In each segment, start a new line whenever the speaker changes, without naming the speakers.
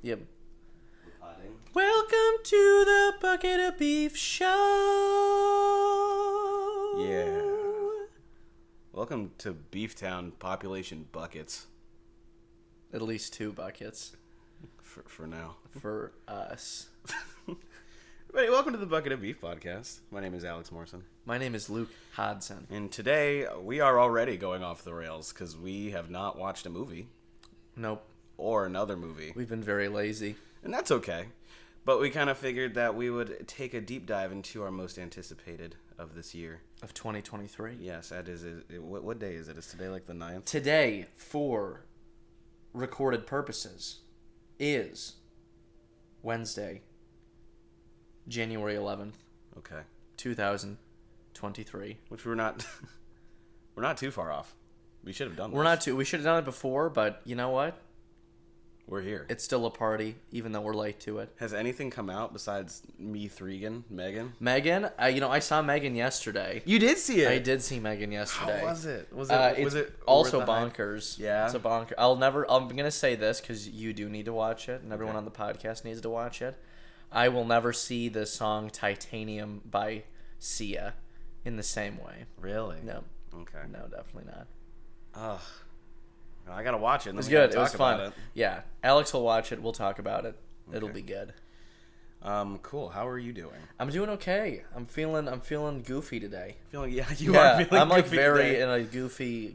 Yep.
Potting.
Welcome to the Bucket of Beef Show.
Yeah. Welcome to Beeftown Population Buckets.
At least 2 buckets
For now.
for us.
Everybody, welcome to the Bucket of Beef podcast. My name is Alex Morrison.
My name is Luke Hodson.
And today we are already going off the rails because we have not watched a movie
Nope.
or another movie.
We've been very lazy.
And that's okay. But we kind of figured that we would take a deep dive into our most anticipated of this year.
Of 2023.
Yes, that is it. What day is it? Is today like the 9th?
Today, for recorded purposes, is Wednesday, January 11th,
Okay.
2023.
Which we're not too far off. We should have done
We're
this.
not too. We should have done it before, but you know what?
We're here.
It's still a party, even though we're late to it.
Has anything come out besides Me Threegan, Megan?
Megan, I saw Megan yesterday.
You did see it.
I did see Megan yesterday.
How was it? Was
It's
it
also
worth the hype?
bonkers.
Yeah?
It's a bonker. I'm gonna say this because you do need to watch it, and everyone on the podcast needs to watch it. I will never see the song "Titanium" by Sia in the same way.
Really?
No,
Okay.
no, definitely not.
Ugh. I gotta watch it.
It was good. It was fun. Yeah, Alex will watch it. We'll talk about it. It'll
Okay.
be good.
Cool. How are you doing?
I'm doing okay. I'm feeling goofy today.
Feeling? Yeah,
You are
feeling.
I'm like
goofy
very
today.
in a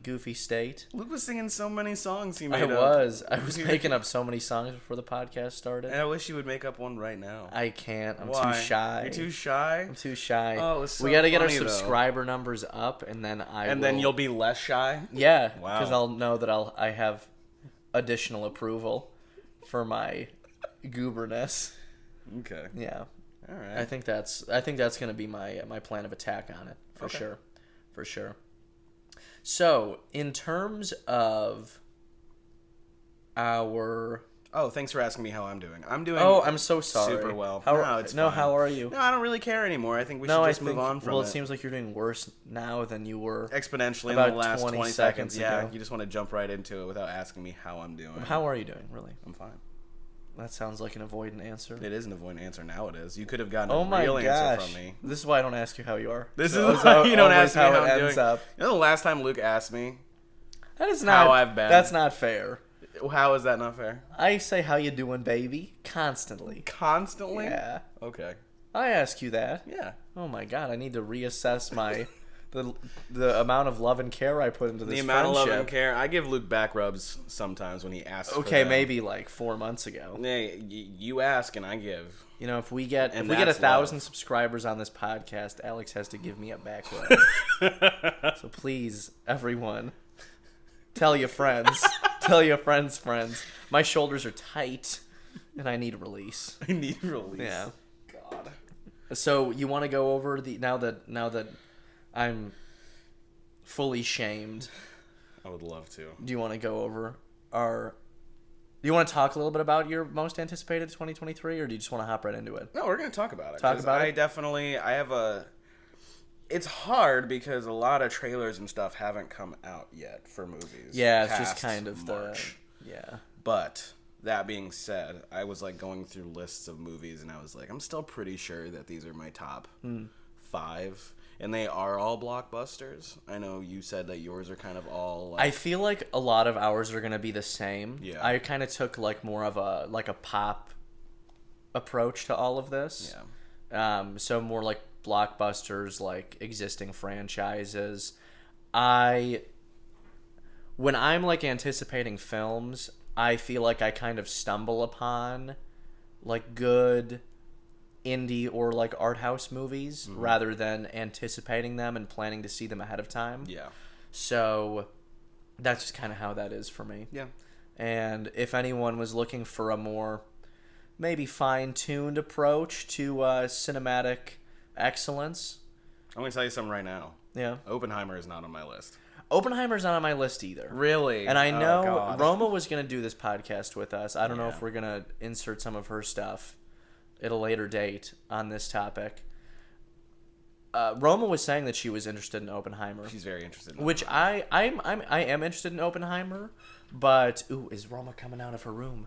goofy state.
Luke was singing so many songs he made
I
up.
I was making up so many songs before the podcast started.
And I wish you would make up one right now.
I can't. I'm
Why?
too shy.
You're too shy?
I'm too shy.
Oh, it was so
we got to get our
funny, though.
subscriber numbers up, and then
Then you'll be less shy?
yeah,
Wow.
because I'll know that I have additional approval for my gooberness.
Okay.
Yeah,
All right.
I think that's gonna be my plan of attack on it for
Okay.
sure, for sure. So in terms of our
Oh, thanks for asking me how I'm doing. I'm doing
I'm so sorry.
super well.
How,
No, it's fine.
how are you?
No, I don't really care anymore. I think we
No,
should
I
just move
think-
on from
well,
it.
it seems like you're doing worse now than you were.
Exponentially
about
in the last
20
20
seconds
seconds. Yeah,
ago.
you just want to jump right into it without asking me how I'm doing.
How are you doing, really?
I'm fine.
That sounds like an avoidant answer.
It is an avoidant answer now. It is. You could have gotten
Oh
a
my
real answer
gosh!
from me.
This is why I don't ask you how you are.
This
So
is why you don't
always
ask me how
it
I'm
ends
doing.
up.
You know the last time Luke asked me
That is not
how I've been.
That's not fair.
how is that not fair?
I say how you doing, baby, constantly.
Constantly.
Yeah,
Okay.
I ask you that.
Yeah.
Oh my god, I need to reassess my the amount of love and care I put into this
The amount of love and
friendship.
care. I give Luke back rubs sometimes when he asks.
Okay,
for them.
maybe like 4 months ago.
Hey, you ask and I give.
You know, if we get
And
1,000
that's
subscribers on this podcast, Alex has to give me a back rub. So please, everyone, tell your friends. Tell your friends' friends. My shoulders are tight, and I need release.
I need release.
Yeah.
God.
So you want to go over the now that I'm fully shamed?
I would love to.
Do you want to go over our? Do you want to talk a little bit about your most anticipated 2023, or do you just want to hop right into it?
No, we're gonna talk about it.
Talk
'cause
about
I
it?
definitely. I have a. It's hard because a lot of trailers and stuff haven't come out yet for movies.
Yeah, it's just
past
kind of
March.
yeah.
But that being said, I was like going through lists of movies, and I was like, I'm still pretty sure that these are my top 5, and they are all blockbusters. I know you said that yours are kind of all. Like,
I feel like a lot of ours are gonna be the same.
Yeah.
I kind of took like more of a pop approach to all of this.
yeah.
So more like blockbusters, like existing franchises. When I'm like anticipating films, I feel like I kind of stumble upon like good indie or like art house movies rather than anticipating them and planning to see them ahead of time.
Yeah.
So that's just kind of how that is for me.
Yeah.
And if anyone was looking for a more maybe fine-tuned approach to cinematic excellence,
I'm gonna tell you something right now.
yeah,
Oppenheimer is not on my list.
Oppenheimer's not on my list either.
Really?
And I
Oh,
know
God.
Roma was going to do this podcast with us. I don't know
Yeah.
if we're going to insert some of her stuff at a later date on this topic. Roma was saying that she was interested in Oppenheimer,
She's very interested. In
which I am interested in Oppenheimer, but ooh, is Roma coming out of her room?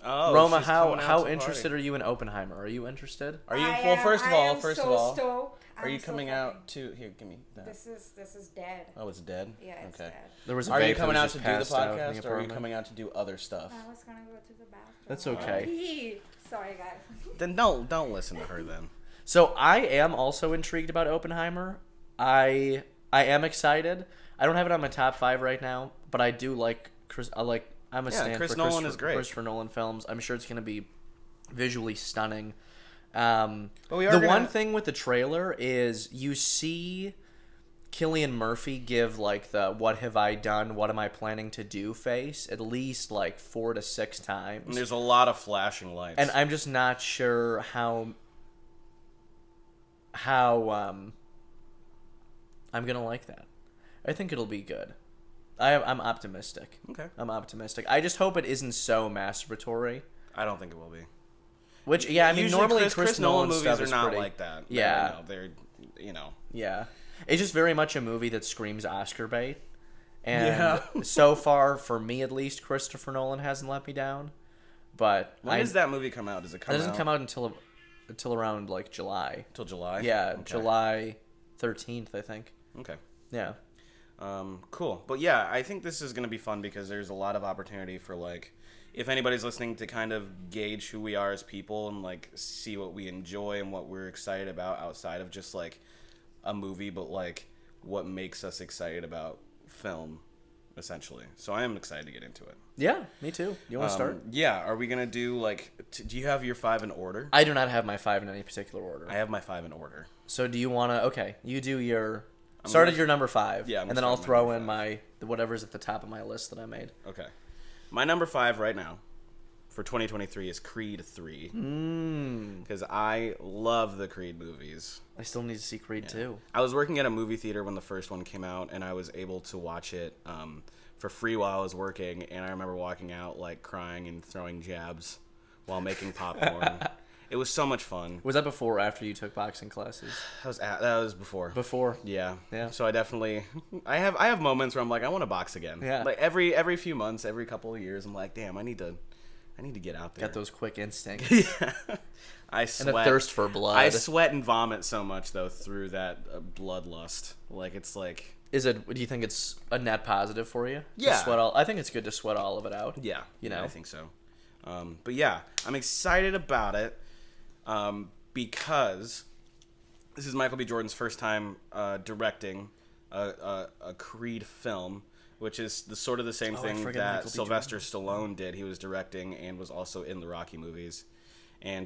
Oh,
Roma,
she's coming out
how
to
interested
party.
are you in Oppenheimer? Are you interested?
Are you?
I
Well,
am-
first of
I
all,
am
first
so
of all,
stoked.
are you
I'm so
coming
fucking-
out to here? Give me that.
This is dead.
Oh, it's dead.
Yeah, it's
okay.
dead.
There was a
Are you
vape that
coming
was
out
just
to do the
passed out in
podcast, or are you
apartment.
coming out to do other stuff?
I was gonna go to the bathroom.
That's okay.
Pee. Sorry, guys.
Then don't listen to her then.
So I am also intrigued about Oppenheimer. I am excited. I don't have it on my top 5 right now, but I do like Chris. I'm a
Yeah,
stan
Chris
for
Nolan is great.
Christopher Nolan films. I'm sure it's going to be visually stunning.
we are
the
gonna-
one thing with the trailer is you see Cillian Murphy give like the "What have I done? What am I planning to do?" face at least like 4 to 6 times.
And there's a lot of flashing lights.
And I'm just not sure how I'm gonna like that. I think it'll be good. I'm optimistic.
Okay.
I'm optimistic. I just hope it isn't so masturbatory.
I don't think it will be.
Which, yeah, I mean,
Usually
normally
Chris Nolan movies
stuff
are
is
not
pretty,
like that.
Yeah.
No, they're you know.
Yeah, it's just very much a movie that screams Oscar bait. And
Yeah.
so far, for me at least, Christopher Nolan hasn't let me down. But
When does that movie come out? Does it
It
come
doesn't
out
come out until around like July.
till July?
Yeah,
Okay.
July 13th, I think.
Okay.
Yeah.
Cool. But yeah, I think this is going to be fun because there's a lot of opportunity for like, if anybody's listening to kind of gauge who we are as people and like see what we enjoy and what we're excited about outside of just like a movie, but like what makes us excited about film, essentially. So I am excited to get into it.
Yeah, me too. You want to start?
Yeah. Are we going to do like, do you have your 5 in order?
I do not have my 5 in any particular order.
I have my 5 in order.
So do you want to? Okay, you do your.
I'm
Start
gonna-
at your number 5.
Yeah, I'm
and
gonna
then I'll
start
throw
with
in
my
my whatever's at the top of my list that I made.
Okay. My number 5 right now for 2023 is Creed 3. Because I love the Creed movies.
I still need to see Creed 2.
I was working at a movie theater when the first one came out, and I was able to watch it for free while I was working, and I remember walking out like crying and throwing jabs while making popcorn. It was so much fun.
Was that before or after you took boxing classes?
That was before.
Before.
Yeah.
Yeah.
So I definitely I have moments where I'm like I want to box again.
Yeah.
Like every few months, every couple of years, I'm like, damn, I need to get out there.
Got those quick instincts.
Yeah. I sweat.
And a thirst for blood.
I sweat and vomit so much though through that bloodlust. Like it's like
Do you think it's a net positive for you?
Yeah.
To sweat all. I think it's good to sweat all of it out.
yeah,
You know?
I think so. But yeah, I'm excited about it because this is Michael B. Jordan's first time directing a Creed film, which is the sort of the same
I
thing
forget
that
Michael B.
Sylvester Stallone did. He was directing and was also in the Rocky movies.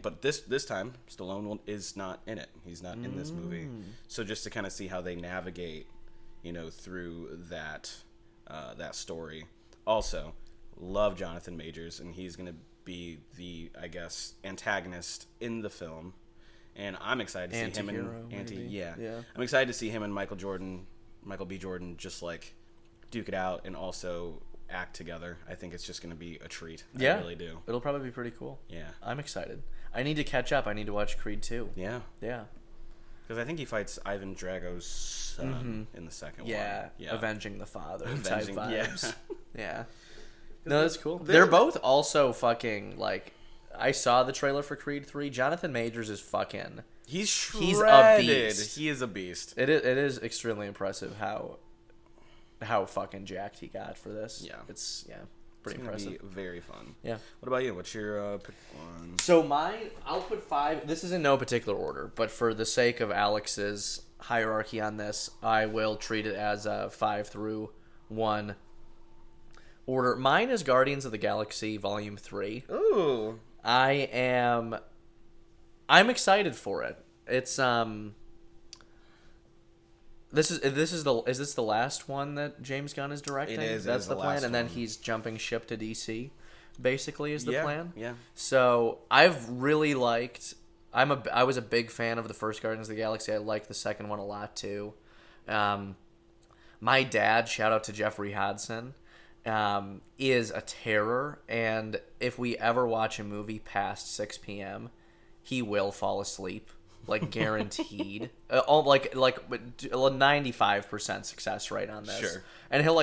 But this time Stallone is not in it. He's not in this movie. So just to kind of see how they navigate, through that that story. Also, love Jonathan Majors, and he's gonna be the, I guess, antagonist in the film. And I'm excited to see him
Anti-hero, maybe.
yeah.
Yeah.
I'm excited to see him and Michael B. Jordan just like duke it out and also act together. I think it's just gonna be a treat.
Yeah.
I really do.
It'll probably be pretty cool.
Yeah.
I'm excited. I need to catch up. I need to watch Creed 2.
Yeah.
Yeah.
Because I think he fights Ivan Drago's son in the second
Yeah.
one. Yeah.
Avenging the father
Avenging-
type
yeah.
vibes. Yeah. No, that's cool. They're both also fucking, like, I saw the trailer for Creed 3. Jonathan Majors is fucking...
He's
He's a
shredded.
beast.
He is a beast.
It is extremely impressive how fucking jacked he got for this.
Yeah.
It's,
It's
pretty
gonna
impressive.
be very fun.
Yeah.
What about you? What's your pick one?
So I'll put 5. This is in no particular order, but for the sake of Alex's hierarchy on this, I will treat it as a 5 through 1 order. Mine is Guardians of the Galaxy Volume 3.
Ooh.
I'm excited for it. It's is this the last one that James Gunn is directing?
It is. It
That's
is
the
the
plan,
last
and then
one.
he's jumping ship to DC. Basically, is the
Yeah,
plan.
yeah.
So I've really liked. I was a big fan of the first Guardians of the Galaxy. I liked the second one a lot too. My dad, shout out to Jeffrey Hodson, is a terror, and if we ever watch a movie past 6 p.m., he will fall asleep, like guaranteed. 95% success rate on this.
Sure.
And he'll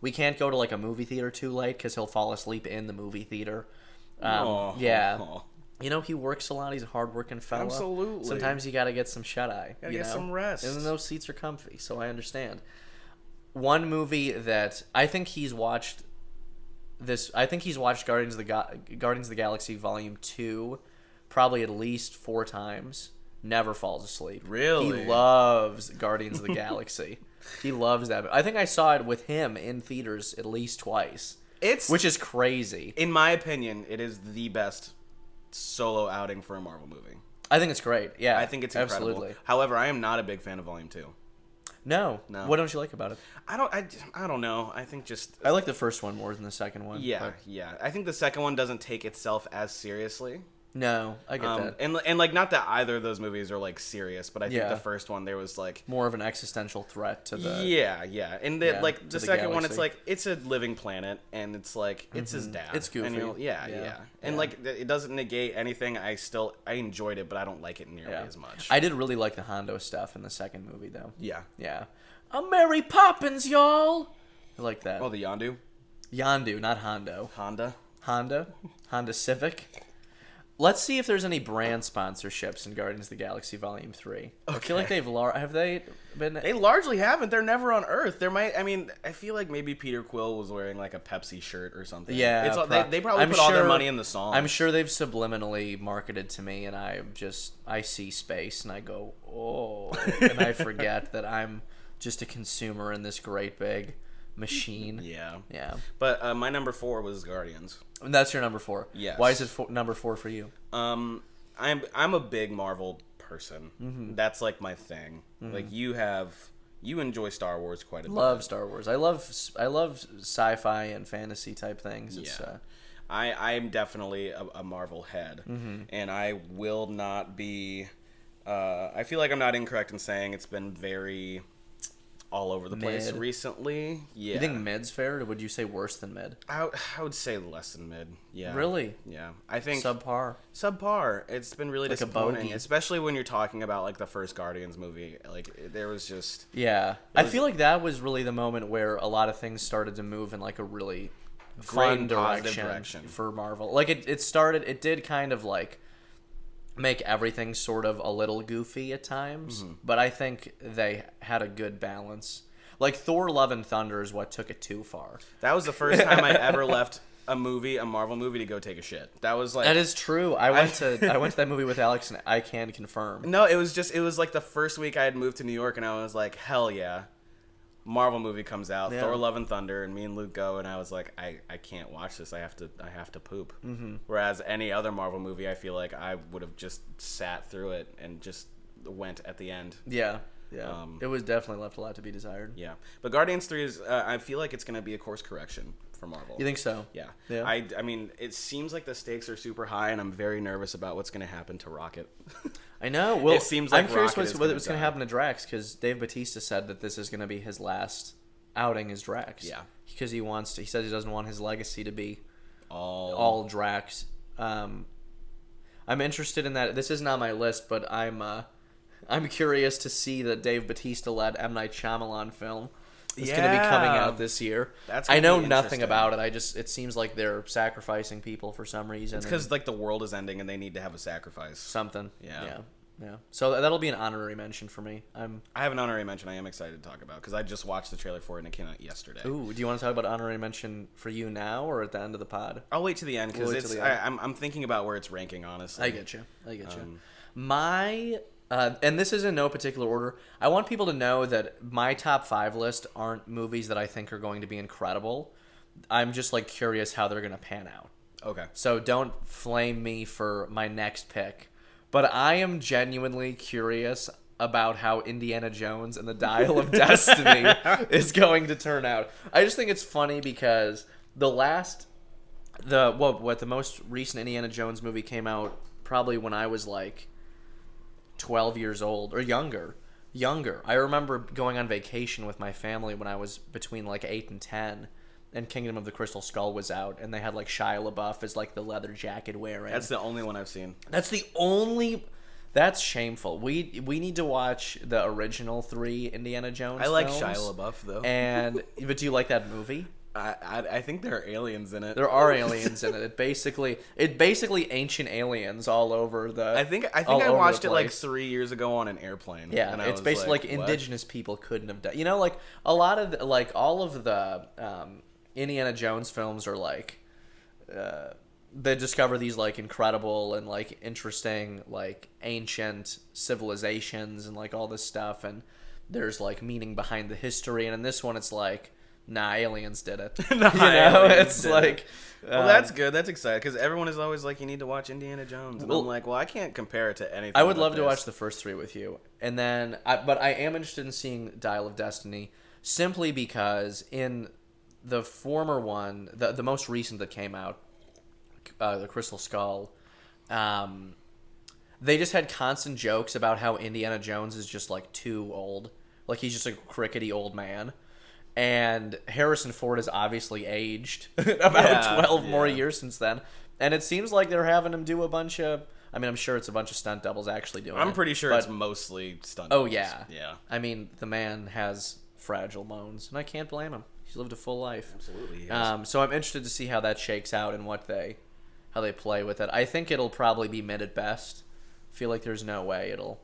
we can't go to like a movie theater too late because he'll fall asleep in the movie theater. Yeah. You know, he works a lot. He's a hard-working fella.
Absolutely.
Sometimes you got to get some shut-eye.
Gotta
you
get
know?
some rest.
And those seats are comfy, so I understand. One movie that I think he's watched Guardians of the Galaxy Volume 2 probably at least 4 times. Never falls asleep.
Really?
He loves Guardians of the Galaxy. He loves that. I think I saw it with him in theaters at least twice. Which is crazy.
In my opinion, it is the best solo outing for a Marvel movie.
I think it's great. Yeah.
I think it's incredible.
Absolutely.
However, I am not a big fan of Volume 2.
No.
No.
What don't you like about it?
I don't know. I think just
I like the first one more than the second one.
yeah,
but-
yeah. I think the second one doesn't take itself as seriously.
No, I get that.
And like not that either of those movies are like serious, but I think
Yeah.
the first one there was like
More of an existential threat to the...
yeah, and the, like
to
the
the
second one, it's
galaxy.
like it's a living planet, and it's like it's his dad.
It's goofy.
And,
Yeah.
and
Yeah.
like it doesn't negate anything. I enjoyed it, but I don't like it nearly as much.
I did really like the Hondo stuff in the second movie, though.
yeah.
Yeah. I'm Mary Poppins, y'all! I like that.
Oh, the Yondu,
Yondu, not Hondo.
Honda.
Honda Civic. Let's see if there's any brand sponsorships in Guardians of the Galaxy Volume 3. I feel like have they been...
They largely haven't. They're never on Earth. There might. I mean, I feel like maybe Peter Quill was wearing like a Pepsi shirt or something.
Yeah,
it's all, they probably put all their money in the song.
I'm sure they've subliminally marketed to me, and I see space, and I go, oh, and I forget that I'm just a consumer in this great big machine.
Yeah.
Yeah.
But my number 4 was Guardians.
And that's your number 4.
Yes.
Why is it number 4 for you?
I'm a big Marvel person.
Mm-hmm.
That's like my thing. Like you enjoy Star Wars quite a bit.
Love Star Wars. I love sci-fi and fantasy type things. It's,
Yeah. I'm definitely a Marvel head, and I will not be. I feel like I'm not incorrect in saying it's been very all over the place
Mid.
recently. Yeah.
You think mid's fair, or would you say worse than mid?
I would say less than mid. Yeah.
Really?
Yeah. I think
Subpar.
It's been really
Like a
disappointing,
bogey.
especially when you're talking about like the first Guardians movie. Like there was just
Yeah. I feel like that was really the moment where a lot of things started to move in like a really fun
and positive
direction for Marvel. Like it did kind of like make everything sort of a little goofy at times, but I think they had a good balance. Like Thor: Love and Thunder is what took it too far.
That was the first time I ever left a Marvel movie, to go take a shit. That was like
That is true. I went to that movie with Alex, and I can confirm.
No, it was like the first week I had moved to New York, and I was like, hell yeah. Marvel movie comes out,
Yeah.
Thor: Love and Thunder, and me and Luke go, and I was like, I can't watch this. I have to poop. Mm-hmm. Whereas any other Marvel movie, I feel like I would have just sat through it and just went at the end.
Yeah. Yeah. It was definitely left a lot to be desired.
Yeah, but Guardians 3 is. I feel like it's gonna be a course correction for Marvel.
You think so?
Yeah.
Yeah.
I mean, it seems like the stakes are super high, and I'm very nervous about what's gonna happen to Rocket.
I know. Well,
It seems like
I'm curious
Rocket is
what's
gonna
going to
die.
happen to Drax, because Dave Bautista said that this is going to be his last outing as Drax.
Yeah.
Because he says he doesn't want his legacy to be
All
all Drax. I'm interested in that. This isn't on my list, but I'm curious to see the Dave Bautista led M. Night Shyamalan film. It's going to be coming
Yeah.
out this year.
That's
I
gonna
know
be
nothing
interesting.
about it. It seems like they're sacrificing people for some reason.
It's because like the world is ending, and they need to have a sacrifice.
something.
Yeah.
Yeah. So that'll be an honorary mention for me.
I have an honorary mention I am excited to talk about because I just watched the trailer for it and it came out yesterday.
Ooh, do you want to talk about honorary mention for you now or at the end of the pod?
I'll wait to the end because
We'll wait
it's.
till the end.
I'm thinking about where it's ranking, honestly.
I get you. My and this is in no particular order. I want people to know that my top 5 list aren't movies that I think are going to be incredible. I'm just like curious how they're going to pan out.
Okay.
So don't flame me for my next pick. But I am genuinely curious about how Indiana Jones and the Dial of Destiny is going to turn out. I just think it's funny because the most recent Indiana Jones movie came out probably when I was like 12 years old or younger. I remember going on vacation with my family when I was between like 8 and 10. And Kingdom of the Crystal Skull was out, and they had like Shia LaBeouf as like the leather jacket wearing.
That's the only one I've seen.
That's the only. That's shameful. We need to watch the original 3 Indiana Jones.
I like
films.
Shia LaBeouf though.
But do you like that movie?
I think there are aliens in it.
There are aliens in it. It basically ancient aliens all over the.
I think
all
I
over
watched
the
it like
place.
3 years ago on an airplane.
Yeah,
and I
it's
was
basically like
what?
indigenous people couldn't have done. You know, like a lot of like all of the Indiana Jones films are like they discover these like incredible and like interesting like ancient civilizations and like all this stuff, and there's like meaning behind the history. And in this one, it's like, nah, aliens did it.
Nah,
you know,
aliens
it's
did
like.
Well, that's good. That's exciting because everyone is always like, you need to watch Indiana Jones, and
Well,
I'm like, well, I can't compare it to anything.
I would
but
love to
this.
watch the first three with you, and then, but I am interested in seeing Dial of Destiny, simply because in the former one, the most recent that came out, the Crystal Skull, they just had constant jokes about how Indiana Jones is just like too old, like he's just a crickety old man. And Harrison Ford has obviously aged about 12 more years since then. And it seems like they're having him do a bunch of... I mean, I'm sure it's a bunch of stunt doubles actually doing it.
I'm pretty sure
but-
it's mostly stunt.
Oh,
doubles.
yeah.
Yeah.
I mean, the man has fragile bones, and I can't blame him. He's lived a full life.
Absolutely. Yes.
So I'm interested to see how that shakes out and how they play with it. I think it'll probably be mid at best. I feel like there's no way it'll...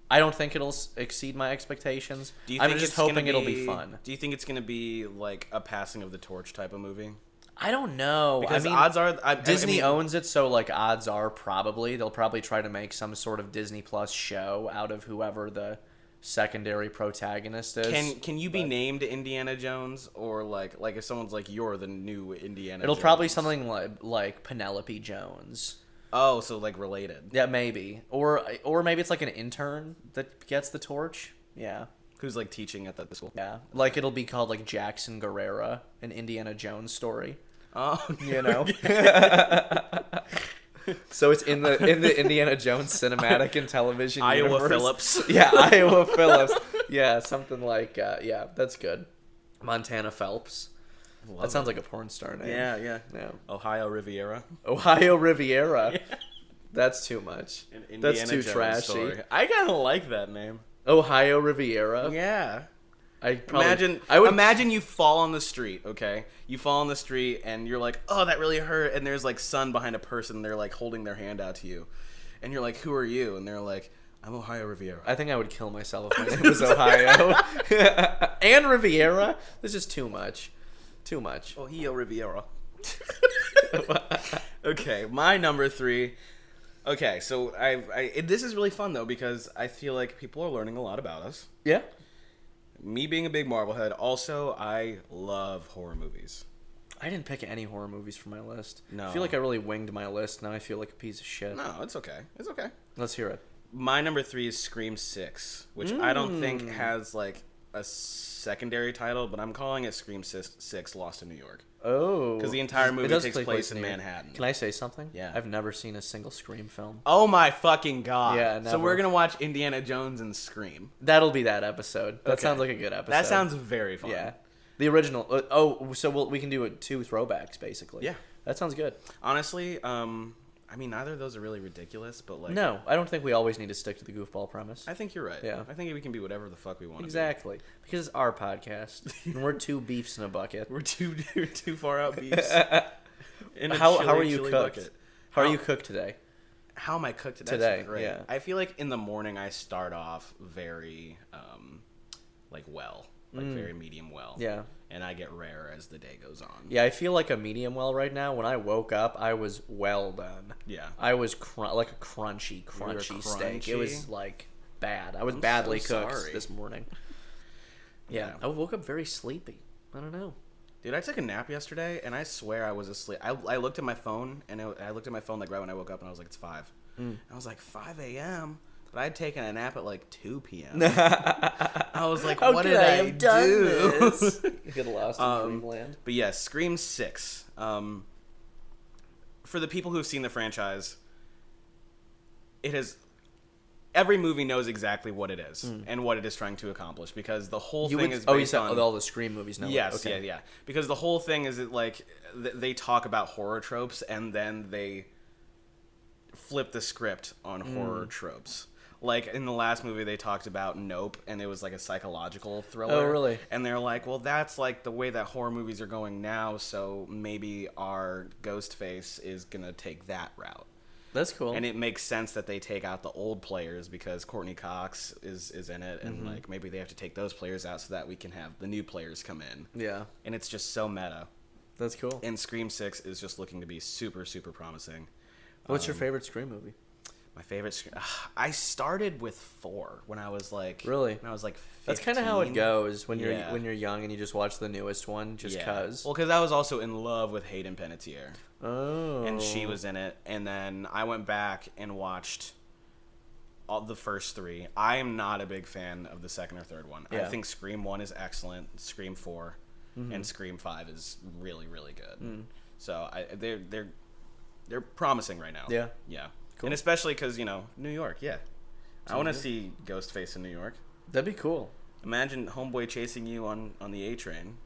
I don't think it'll exceed my expectations.
Do you
I'm
think
just
it's gonna
hoping it'll be fun.
Do you think it's going to be like a passing of the torch type of movie?
I don't know.
Because
I mean,
odds are
Disney
I mean,
owns it, so like odds are probably they'll probably try to make some sort of Disney Plus show out of whoever the secondary protagonist is.
Can you be named Indiana Jones, or like if someone's like, you're the new Indiana
It'll
Jones?
probably something like Penelope Jones.
Oh, so like related.
Yeah, maybe. Or maybe it's like an intern that gets the torch. Yeah.
Who's like teaching at the school?
Yeah. Like it'll be called like Jackson Guerrera, an Indiana Jones story.
Oh,
You know? So it's in the Indiana Jones cinematic and television
Iowa
universe.
Phillips.
Yeah, Iowa Phillips. Yeah, something like yeah, that's good. Montana Phelps. That sounds like a porn star name.
Yeah.
Yeah.
Ohio Riviera.
Ohio Riviera. That's too much.
An Indiana
That's too
Jones
trashy.
story. I kind of like that name.
Ohio Riviera.
Yeah.
I probably,
Imagine you fall on the street, okay? You fall on the street and you're like, oh, that really hurt. And there's like sun behind a person. They're like holding their hand out to you. And you're like, who are you? And they're like, I'm Ohio Riviera.
I think I would kill myself if my name was Ohio. And Riviera? This is too much. Too much.
Ohio Riviera. Okay, my number 3. Okay, so this is really fun though because I feel like people are learning a lot about us.
Yeah.
Me being a big Marvel head, also I love horror movies.
I didn't pick any horror movies for my list.
No.
I feel like I really winged my list. Now I feel like a piece of shit.
No, it's okay. It's okay.
Let's hear it.
My number 3 is Scream 6, which I don't think has like a secondary title, but I'm calling it Scream 6 Lost in New York.
Oh.
Because the entire
It
movie
does
takes
take
place in
New York.
Manhattan.
Can I say something?
Yeah.
I've never seen a single Scream film.
Oh my fucking god.
Yeah,
So
never.
we're going to watch Indiana Jones and Scream.
That'll be that episode. That
Okay.
sounds like a good episode.
That sounds very fun.
Yeah. The original. So we can do 2 throwbacks, basically.
Yeah.
That sounds good.
Honestly, I mean, neither of those are really ridiculous, but like...
No, I don't think we always need to stick to the goofball premise.
I think you're right.
Yeah.
I think we can be whatever the fuck we want
Exactly. Because it's our podcast. And we're 2 beefs in a bucket.
We're too far out beefs. In a
How
chili-
are you
chili
cooked?
bucket.
How are
How-
you cooked today?
How am I cooked today?
Today,
That's great.
yeah.
I feel like in the morning I start off very, very medium well.
Yeah.
And I get rare as the day goes on.
Yeah, I feel like a medium well right now. When I woke up, I was well done.
Yeah.
I was like a crunchy steak. It was
crunchy?
like bad. I was
I'm
badly
so
cooked
sorry.
this morning. Yeah. I woke up very sleepy. I don't know.
Dude, I took a nap yesterday, and I swear I was asleep. I looked at my phone, and I looked at my phone like right when I woke up, and I was like, it's 5. I was like, 5 a.m.? But I had taken a nap at like 2 p.m. I was like,
How
what
could
did
I
I
have done
do?
this? You get lost in dreamland.
But yes, Scream 6. For the people who've seen the franchise, it has... Every movie knows exactly what it is and what it is trying to accomplish because the whole thing is based
you said
on...
all the Scream movies know.
Yes,
okay.
yeah. Because the whole thing is that, like, they talk about horror tropes and then they flip the script on horror tropes. Like, in the last movie, they talked about Nope, and it was like a psychological thriller.
Oh, really?
And they're like, well, that's like the way that horror movies are going now, so maybe our Ghostface is going to take that route.
That's cool.
And it makes sense that they take out the old players because Courtney Cox is in it, and like maybe they have to take those players out so that we can have the new players come in.
Yeah.
And it's just so meta.
That's cool.
And Scream 6 is just looking to be super, super promising.
What's your favorite Scream movie?
My favorite. I started with 4 when I was like.
Really?
When I was like 15.
That's kind of how it goes when you're
Yeah.
when you're young and you just watch the newest one just cause.
Well, because I was also in love with Hayden Panettiere,
Oh.
and she was in it. And then I went back and watched all the first 3. I am not a big fan of the second or third one. I
Yeah.
think Scream 1 is excellent. Scream 4 and Scream 5 is really, really good. So they're promising right now.
Yeah.
Yeah.
Cool.
And especially because, New York, yeah. I want to see Ghostface in New York.
That'd be cool.
Imagine Homeboy chasing you on the A train.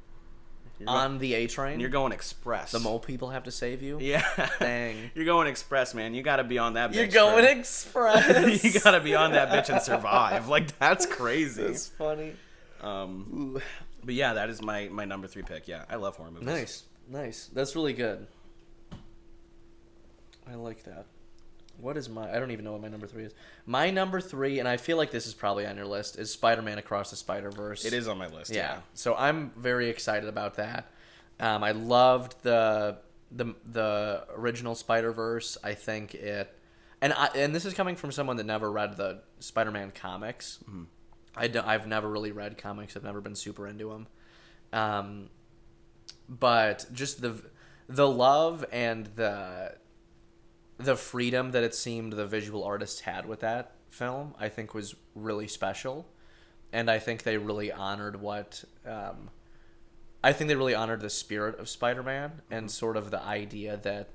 On the A train.
And you're going express.
The mole people have to save you.
Yeah.
Dang.
You're going express, man. You got to be on that bitch.
You're going
for-
express.
You got to be on that bitch and survive. Like, that's crazy.
That's funny.
But yeah, that is my number 3 pick. Yeah, I love horror movies.
Nice. That's really good. I like that. What is I don't even know what my number 3 is. My number 3, and I feel like this is probably on your list, is Spider-Man Across the Spider-Verse.
It is on my list, yeah.
So I'm very excited about that. I loved the original Spider-Verse. I think it, and this is coming from someone that never read the Spider-Man comics. I've never really read comics. I've never been super into them. But just the love and the freedom that it seemed the visual artists had with that film, I think was really special. And I think they really honored I think they really honored the spirit of Spider-Man and sort of the idea that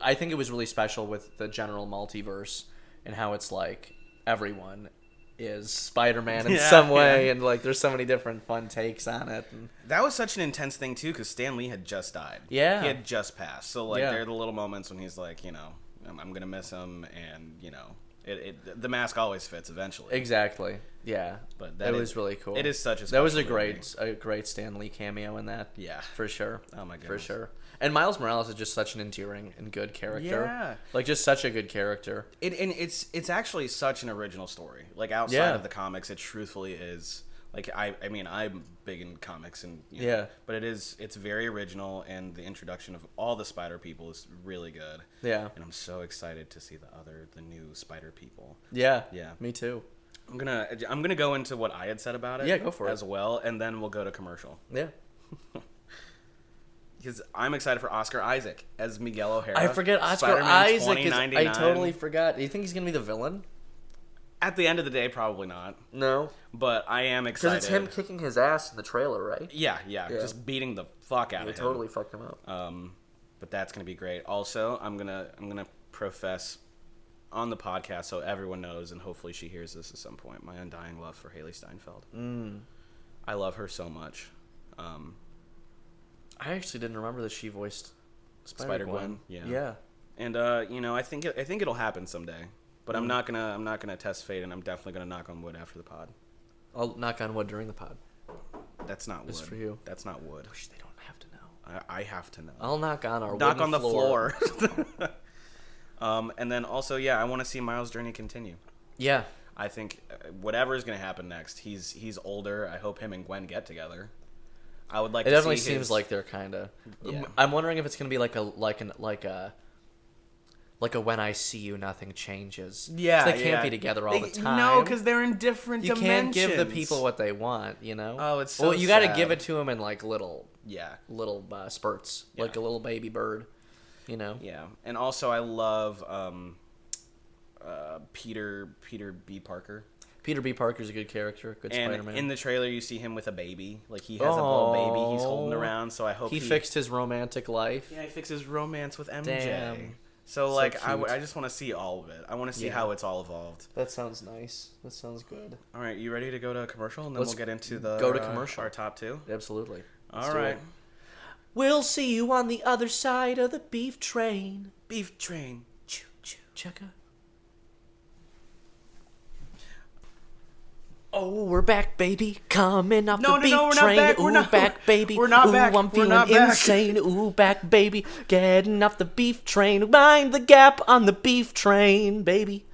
I think it was really special with the general multiverse and how it's like everyone is Spider-Man in some way, and like there's so many different fun takes on it. And
That was such an intense thing, too, because Stan Lee had just died.
Yeah.
He had just passed. So, like,
Yeah.
there are the little moments when he's like, I'm going to miss him, and, the mask always fits eventually.
exactly, yeah.
But
it was really cool.
It is such a
that was a
special movie.
great Stan Lee cameo in that.
Yeah.
for sure.
Oh, my
for
goodness.
sure. And Miles Morales is just such an endearing and good character.
Yeah.
Like just such a good character.
And it's actually such an original story. Like, outside
Yeah.
of the comics, it truthfully is. Like, I mean, I'm big in comics, and
Yeah.
but it's very original, and the introduction of all the Spider people is really good.
Yeah.
And I'm so excited to see the new Spider people.
Yeah.
Yeah.
Me too.
I'm gonna go into what I had said about it.
Yeah, go for it.
as well, and then we'll go to commercial.
Yeah.
Because I'm excited for Oscar Isaac as Miguel O'Hara.
I forget Oscar
Spider-Man
Isaac. I
2099.
totally forgot. Do you think he's gonna be the villain?
At the end of the day, probably not.
No.
But I am excited.
Because it's him kicking his ass in the trailer, right?
Yeah,
Yeah.
just beating the fuck out
They
of him.
totally fucked him up.
But that's gonna be great. Also, I'm gonna profess on the podcast so everyone knows, and hopefully she hears this at some point, my undying love for Haley Steinfeld. I love her so much.
I actually didn't remember that she voiced
Spider-Gwen, yeah.
Yeah.
And I think it'll happen someday. But I'm not gonna test fate, and I'm definitely gonna knock on wood after the pod.
I'll knock on wood during the pod.
That's not wood.
Just for you.
That's not wood.
Wish they don't have to know.
I have to know.
I'll knock on our
Knock
wooden
on the floor. And then also, I want to see Miles' journey continue.
Yeah.
I think whatever is going to happen next, he's older. I hope him and Gwen get together. I would like.
It
to
definitely
see
seems like they're kind of.
Yeah.
I'm wondering if it's gonna be like a when I see you, nothing changes.
Yeah,
'Cause they can't be together all the time.
No, because they're in different
you
dimensions.
can't give the people what they want. You know.
Oh, it's so
well. You got to
sad.
give it to them in like little
Yeah.
spurts, like a little baby bird. You know.
Yeah, and also I love Peter B. Parker.
Peter B. Parker's a good character, good
And
Spider-Man.
in the trailer, you see him with a baby. Like, he has a little baby he's holding
Oh.
around, so I hope
he fixed his romantic life.
Yeah, he fixes romance with MJ.
Damn.
So,
So
like,
cute.
I just want to see all of it. I want to see
Yeah.
how it's all evolved.
That sounds nice. That sounds good.
All right, you ready to go to a commercial? And then
Let's
we'll get into the
go to commercial.
our top two?
Absolutely. Let's
All
do
right.
it. We'll see you on the other side of the beef train.
Beef train.
Choo choo. Chugga. Oh, we're back, baby. Coming off
No,
the
no,
beef
no, we're not
train.
back.
Ooh,
We're not-
back, baby.
we're not
Ooh,
back.
I'm
We're
feeling
not back.
insane. Ooh, back, baby. Getting off the beef train. Mind the gap on the beef train, baby.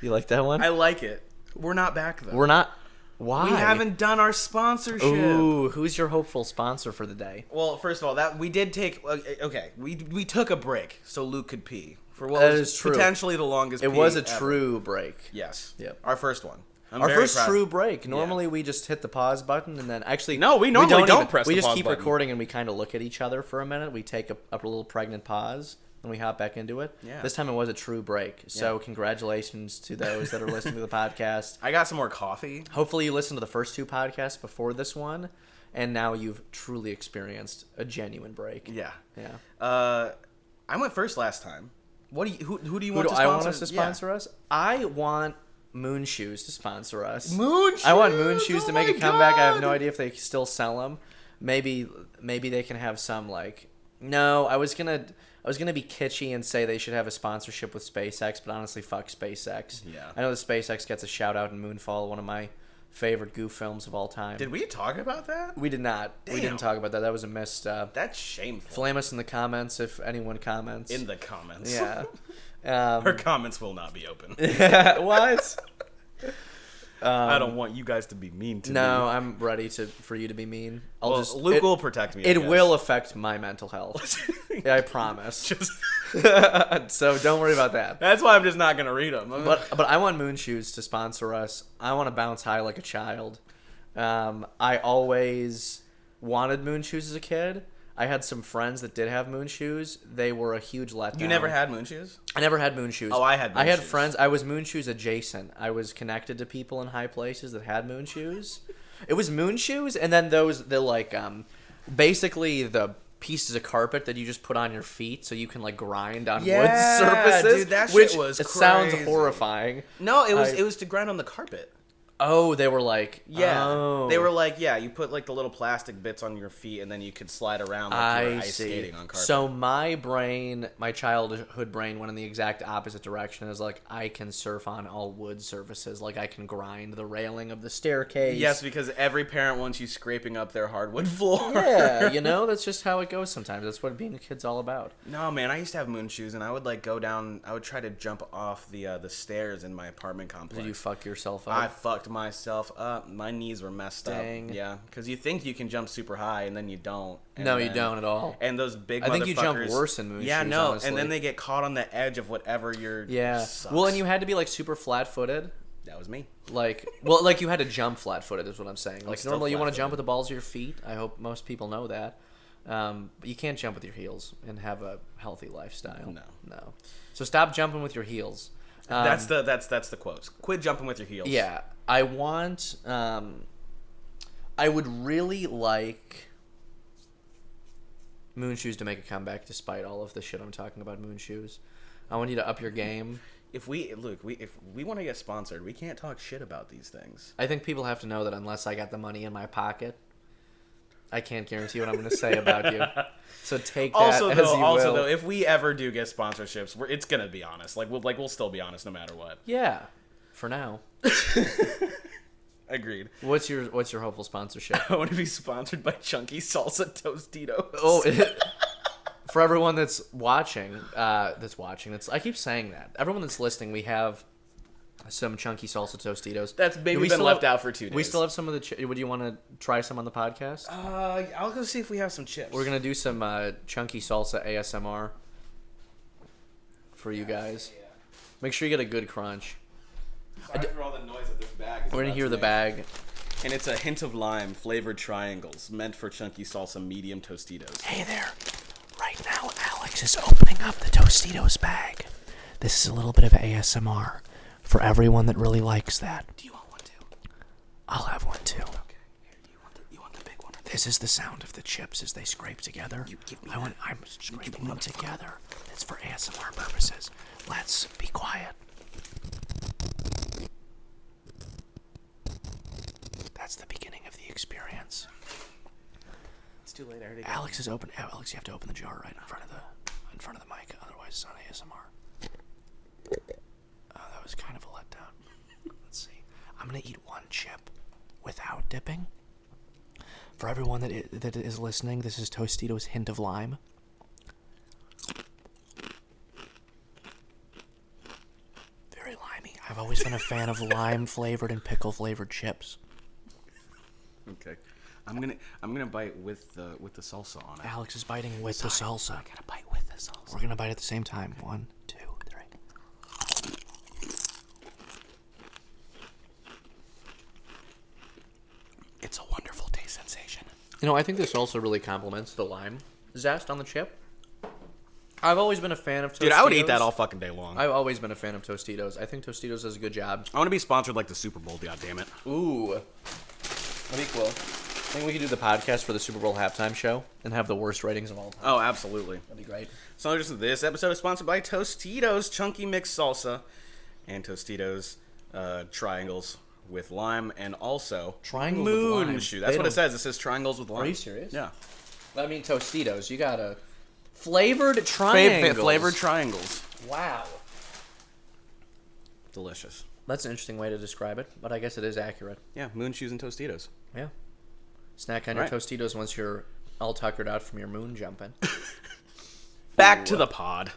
You like that one?
I like it. We're not back though.
We're not. Why?
We haven't done our sponsorship.
Ooh, who's your hopeful sponsor for the day?
Well, first of all, that we did take. Okay, we took a break so Luke could pee for what
That
was
is true.
potentially the longest.
It
pee
was a
ever.
true break.
Yes.
Yep.
Our first one. I'm
Our
very
first
proud.
true break. Normally we just hit the pause button and then actually
No, we normally don't press
We
the
just
pause
keep
button.
recording and we kind of look at each other for a minute. We take a little pregnant pause and we hop back into it.
Yeah.
This time it was a true break. So
Yeah.
congratulations to those that are listening to the podcast.
I got some more coffee.
Hopefully you listened to the first two podcasts before this one, and now you've truly experienced a genuine break.
Yeah.
Yeah.
I went first last time. What do you? Who do you
Who
want
do
to
I
sponsor?
want us to sponsor us? I want Moon Shoes to sponsor us.
Moon
I want
Shoes!
Moon Shoes
Oh
to make
my
a comeback. I have
God!
no idea if they still sell them. Maybe they can have some like. No, I was gonna be kitschy and say they should have a sponsorship with SpaceX, but honestly, fuck SpaceX.
Yeah.
I know that SpaceX gets a shout out in Moonfall, one of my favorite goof films of all time.
Did we talk about that?
We did not. We
Damn.
didn't talk about that. That was a missed.
That's shameful.
Flame us in the comments if anyone comments.
In the comments.
Yeah.
Our comments will not be open.
What?
I don't want you guys to be mean to me.
No, I'm ready for you to be mean.
Luke will protect me. I
It
guess.
will affect my mental health. I promise.
Just,
So don't worry about that.
that's why I'm just not gonna read them.
But I want Moon Shoes to sponsor us. I want to bounce high like a child. I always wanted Moon Shoes as a kid. I had some friends that did have Moon Shoes. They were a huge letdown.
you never had moon shoes?
I never had Moon Shoes.
Oh, I had Moon
I had
Shoes.
friends. I was Moon Shoes adjacent. I was connected to people in high places that had Moon Shoes. It was Moon Shoes, and then basically the pieces of carpet that you just put on your feet so you can like grind on wood
Yeah,
surfaces.
dude, that shit
which
was
it sounds
crazy.
horrifying.
No, it was
I-
it was to grind on the carpet.
Oh, they were like
They were like, you put like the little plastic bits on your feet, and then you could slide around like you were
I
ice
see.
skating on carpet.
So my brain, my childhood brain, went in the exact opposite direction. It was like I can surf on all wood surfaces, like I can grind the railing of the staircase.
yes, because every parent wants you scraping up their hardwood floor.
Yeah, you know, that's just how it goes sometimes. That's what being a kid's all about.
No, man, I used to have moon shoes, and I would like go down. I would try to jump off the stairs in my apartment complex.
Did you fuck yourself up?
I fucked myself up. My knees were messed
Dang.
up. Yeah, because you think you can jump super high, and then you don't. And
No, you
then-
don't at all.
And those big
I think you jump
motherfuckers-
worse in moon
Yeah,
shoes,
no,
honestly.
and then they get caught on the edge of whatever you're.
Yeah.
Sucks.
Well, and you had to be like super flat-footed.
That was me.
Like you had to jump flat-footed is what I'm saying. Like
still
normally you want to jump
flat-footed.
with the balls of your feet. I hope most people know that. But you can't jump with your heels and have a healthy lifestyle. No. So stop jumping with your heels.
That's the quotes. Quit jumping with your heels.
Yeah, I want. I would really like Moon Shoes to make a comeback, despite all of the shit I'm talking about Moon Shoes. I want you to up your game.
If we want to get sponsored, we can't talk shit about these things.
I think people have to know that unless I got the money in my pocket, I can't guarantee what I'm going to say about you. So take that
Also,
as
though,
you will.
if we ever do get sponsorships, it's gonna be honest. We'll still be honest no matter what.
Yeah, for now.
Agreed.
What's your hopeful sponsorship?
I want to be sponsored by Chunky Salsa Tostitos.
Oh, for everyone that's watching, I keep saying that. Everyone that's listening, we have some Chunky Salsa Tostitos.
That's maybe
Do we
been
still
left
have-
out for 2 days.
We still have some of the. Would you want to try some on the podcast?
I'll go see if we have some chips.
We're gonna do some Chunky Salsa ASMR for you guys. Make sure you get a good crunch.
Sorry for all the noise that this bag is
We're gonna
about
hear
to
the
make.
bag.
And it's a hint of lime flavored triangles meant for Chunky Salsa medium Tostitos.
Hey there. Right now, Alex is opening up the Tostitos bag. This is a little bit of ASMR for everyone that really likes that.
Do you want one too?
I'll have one too.
Okay. Here, you want the big one?
This is the sound of the chips as they scrape together.
You give me
I'm scraping them together. It's for ASMR purposes. Let's be quiet. That's the beginning of the experience.
It's too late. I already
Alex is open. Alex, you have to open the jar right in front of the mic, otherwise it's not ASMR. Oh, that was kind of a letdown. Let's see. I'm gonna eat one chip without dipping. For everyone that is listening, this is Tostitos Hint of Lime. Very limey. I've always been a fan of lime-flavored and pickle-flavored chips.
Okay. I'm gonna bite with the salsa on it.
Alex is biting with the salsa.
I gotta bite with the salsa.
We're gonna bite at the same time. 1, 2, 3.
It's a wonderful taste sensation.
You know, I think this also really complements the lime zest on the chip. I've always been a fan of Tostitos.
Dude, I would eat that all fucking day long.
I've always been a fan of Tostitos. I think Tostitos does a good job.
I want to be sponsored like the Super Bowl, goddammit.
Ooh. That'd be cool. I think we could do the podcast for the Super Bowl halftime show and have the worst ratings of all time.
Oh, absolutely.
That'd be great.
So just this episode is sponsored by Tostitos Chunky Mix Salsa and Tostitos Triangles with Lime and also
Triangles with
Moon
Lime.
Shoe. That's
They
what it
don't-
says. It says Triangles with Lime.
Are you serious?
Yeah.
I mean, Tostitos. You got a flavored triangles.
Flavored triangles.
Wow.
Delicious.
That's an interesting way to describe it, but I guess it is accurate.
Yeah, Moon Shoes and Tostitos.
Yeah. Snack on
Right.
your Tostitos once you're all tuckered out from your moon jumping.
Back to the pod.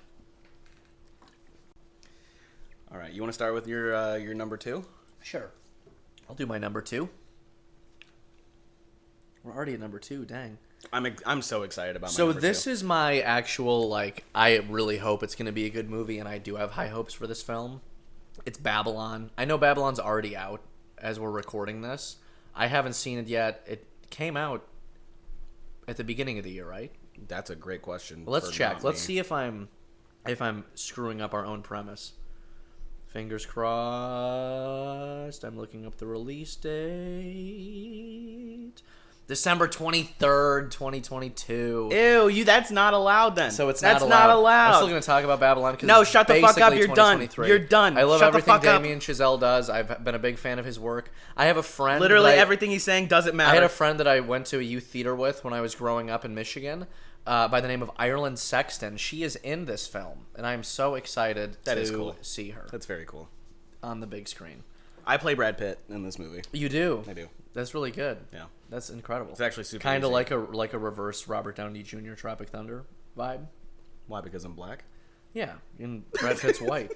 All right, you want to start with your number 2?
Sure. I'll do my number 2. We're already at number 2, dang.
I'm so excited about my
So
number
this
2.
is my actual, like, I really hope it's going to be a good movie, and I do have high hopes for this film. It's Babylon. I know Babylon's already out as we're recording this. I haven't seen it yet. It came out at the beginning of the year, right?
That's a great question.
Let's
for
check.
not
Let's
me.
see if I'm screwing up our own premise. Fingers crossed. I'm looking up the release date. December 23rd, 2022.
Ew, that's not allowed then.
So it's
that's
not allowed.
allowed.
I'm still going to talk about Babylon. Cause
No,
it's
shut the fuck up.
basically
You're done.
2023.
You're done.
I love
Shut the
everything
fuck up.
Damien Chazelle does. I've been a big fan of his work. I have a friend.
Literally
that
everything he's saying doesn't matter.
I had a friend that I went to a youth theater with when I was growing up in Michigan by the name of Ireland Sexton. She is in this film, and I'm so excited
That
to
is cool.
see her
That's very cool.
on the big screen.
I play Brad Pitt in this movie.
You do?
I do.
That's really good.
Yeah.
That's incredible.
It's actually super
kind of
easy.
like a reverse Robert Downey Jr. Tropic Thunder vibe.
Why? Because I'm black?
Yeah, and Brad Pitt's white.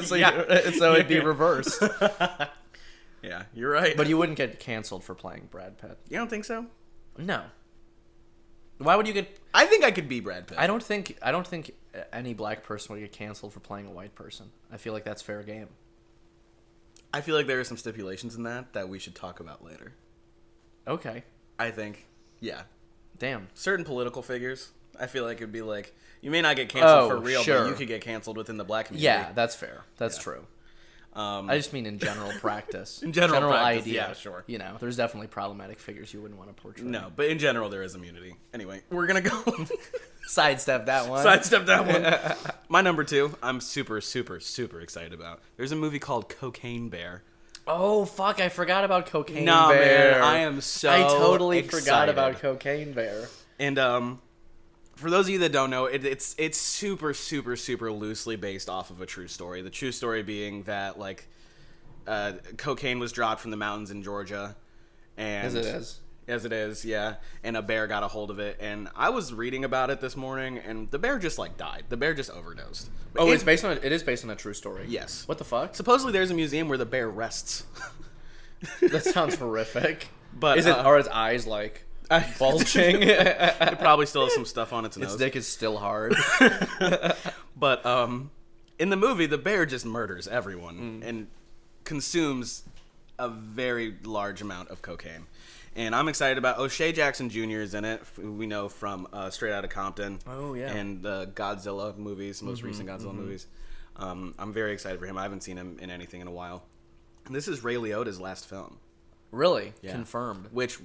so,
Yeah.
so it'd be reversed.
Yeah, you're right.
But you wouldn't get canceled for playing Brad Pitt.
You don't think so?
No. Why would you get?
I think I could be Brad Pitt.
I don't think any black person would get canceled for playing a white person. I feel like that's fair game.
I feel like there are some stipulations in that we should talk about later.
Okay.
I think, yeah.
Damn.
Certain political figures, I feel like it'd be like, you may not get canceled
Oh,
for real,
sure.
but you could get canceled within the black community.
Yeah, that's fair. That's
Yeah.
true.
Um,
I just mean in general practice.
In general practice,
idea.
yeah, sure.
You know, there's definitely problematic figures you wouldn't want to portray.
no, but in general, there is immunity. Anyway, we're going to go
Sidestep that one.
sidestep that one. My number 2, I'm super, super, super excited about. There's a movie called Cocaine Bear.
Oh fuck! I forgot about Cocaine
Nah,
Bear.
man, I am so
I totally forgot
excited.
about Cocaine Bear.
And for those of you that don't know, it's super, super, super loosely based off of a true story. The true story being that like cocaine was dropped from the mountains in Georgia, and
As it is.
as it is, yeah. And a bear got a hold of it, and I was reading about it this morning, and the bear just like died. The bear just overdosed.
Oh,
It-
it's based on. It is based on a true story.
Yes.
What the fuck?
Supposedly, there's a museum where the bear rests.
That sounds horrific.
But,
is it? Are its eyes like bulging?
It probably still has some stuff on its nose.
Its dick is still hard.
But in the movie, the bear just murders everyone and consumes a very large amount of cocaine. And I'm excited about O'Shea Jackson Jr. is in it, who we know from Straight Outta Compton.
Oh, yeah.
And the Godzilla movies, most recent Godzilla movies. I'm very excited for him. I haven't seen him in anything in a while. And this is Ray Liotta's last film.
Really?
Yeah.
Confirmed.
Which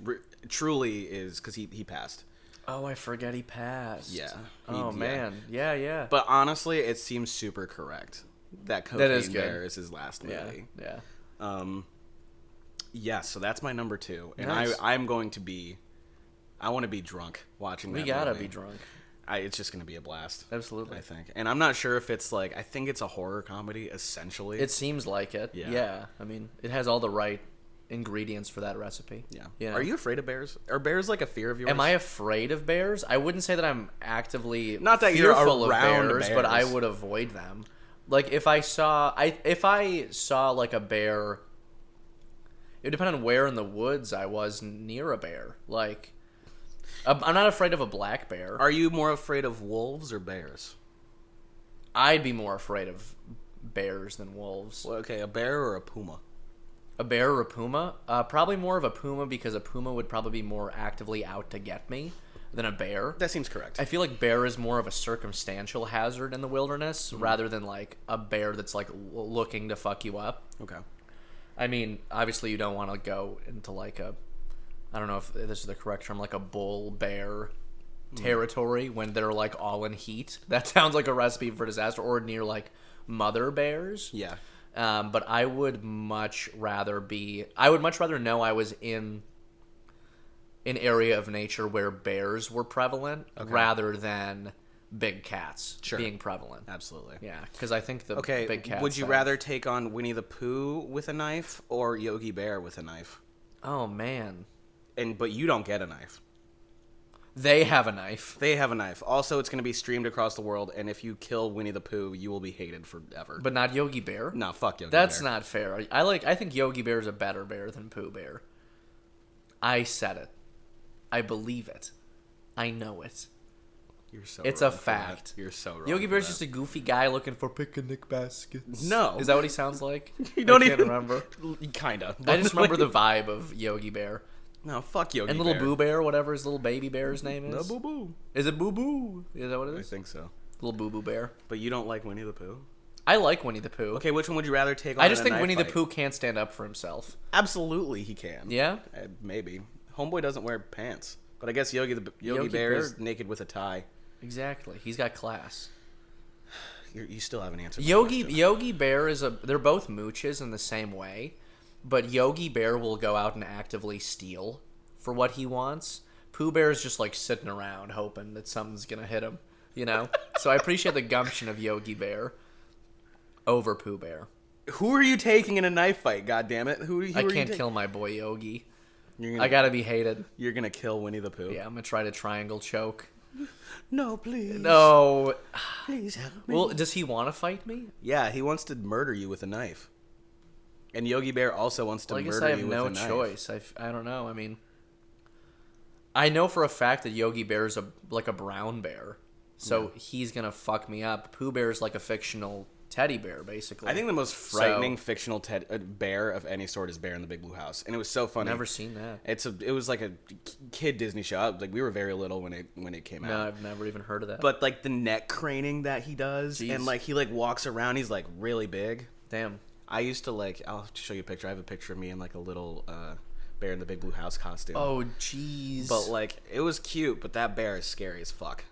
truly is, because he passed.
Oh, I forget he passed.
Yeah.
Oh,
Yeah.
man. Yeah, yeah.
But honestly, it seems super correct that Cocaine
is good.
Bear is his last
yeah,
movie.
yeah.
Yeah, so that's my number 2. And
Nice.
I'm going to be... I want to be drunk watching that
We gotta
movie.
be drunk.
It's just gonna be a blast.
Absolutely.
I think, and I'm not sure if it's like I think it's a horror comedy essentially.
It seems like it.
Yeah.
Yeah. I mean, it has all the right ingredients for that recipe.
yeah.
You know?
Are you afraid of bears? Are bears like a fear of yours?
Am I afraid of bears? I wouldn't say that I'm actively
Not that you're
fearful
around
of bears, but I
bears.
would avoid them. Like if I saw like a bear, it would depend on where in the woods I was near a bear. Like I'm not afraid of a black bear.
Are you more afraid of wolves or bears?
I'd be more afraid of bears than wolves.
Well, okay, a bear or a puma?
A bear or a puma? Probably more of a puma because a puma would probably be more actively out to get me than a bear.
That seems correct.
I feel like bear is more of a circumstantial hazard in the wilderness rather than like a bear that's like looking to fuck you up.
Okay.
I mean, obviously you don't want to go into like a, I don't know if this is the correct term, like a bull bear territory when they're like all in heat. That sounds like a recipe for disaster. Or near like mother bears.
Yeah.
But I would much rather know I was in an area of nature where bears were prevalent rather than big cats being prevalent.
Absolutely.
Yeah, because I think the
Okay,
big cats
would you
have-
rather take on Winnie the Pooh with a knife or Yogi Bear with a knife?
Oh, man.
But you don't get a knife.
They have a knife.
They have a knife. Also, it's going to be streamed across the world, and if you kill Winnie the Pooh, you will be hated forever.
But not Yogi Bear?
no, fuck Yogi
That's
Bear.
not fair. I think Yogi Bear is a better bear than Pooh Bear. I said it. I believe it. I know it.
You're so
It's
wrong
a
for that.
fact.
You're so wrong.
Yogi
for
Bear's
that.
just a goofy guy looking for picnic baskets.
No.
Is that what he sounds like?
You don't
I can't
even
remember.
Kinda.
I just remember the vibe of Yogi Bear.
No, fuck Yogi
And little
Bear.
Boo Bear, whatever his little baby bear's name
No,
is.
Boo Boo.
Is it Boo Boo? Is that what it
I
is?
think so.
Little Boo Boo Bear.
But you don't like Winnie the Pooh?
I like Winnie the Pooh.
Okay, which one would you rather take on
I just
in a
think
knife
Winnie the
fight?
Pooh can't stand up for himself.
Absolutely, he can.
Yeah?
Maybe. Homeboy doesn't wear pants. But I guess Yogi
Yogi
Bear is
Bear-
naked with a tie.
Exactly. He's got class.
You still haven't answered my
Yogi
question.
Bear they're both mooches in the same way, but Yogi Bear will go out and actively steal for what he wants. Pooh Bear is just like sitting around hoping that something's gonna hit him, you know? So I appreciate the gumption of Yogi Bear over Pooh Bear.
Who are you taking in a knife fight, goddammit? Who are you
I
taking?
can't kill my boy Yogi.
You're
I gotta be hated.
You're gonna kill Winnie the Pooh?
Yeah, I'm gonna try to triangle choke.
No, please.
No.
Please help me.
Well, does he want to fight me?
Yeah, he wants to murder you with a knife. And Yogi Bear also wants to
Well, I guess
murder
I have
you with
no
a knife.
choice. I don't know. I mean, I know for a fact that Yogi Bear is like a brown bear, so he's gonna fuck me up. Pooh Bear is like a fictional teddy bear, basically.
I think the most frightening fictional bear of any sort is Bear in the Big Blue House, and it was so funny.
Never seen that.
It was like a kid Disney show. Like we were very little when it came out.
No, I've never even heard of that.
But like the neck craning that he does,
Jeez.
and like he like walks around, he's like really big.
Damn.
I used to like. I'll have to show you a picture. I have a picture of me in like a little Bear in the Big Blue House costume.
Oh, jeez.
But like it was cute, but that bear is scary as fuck.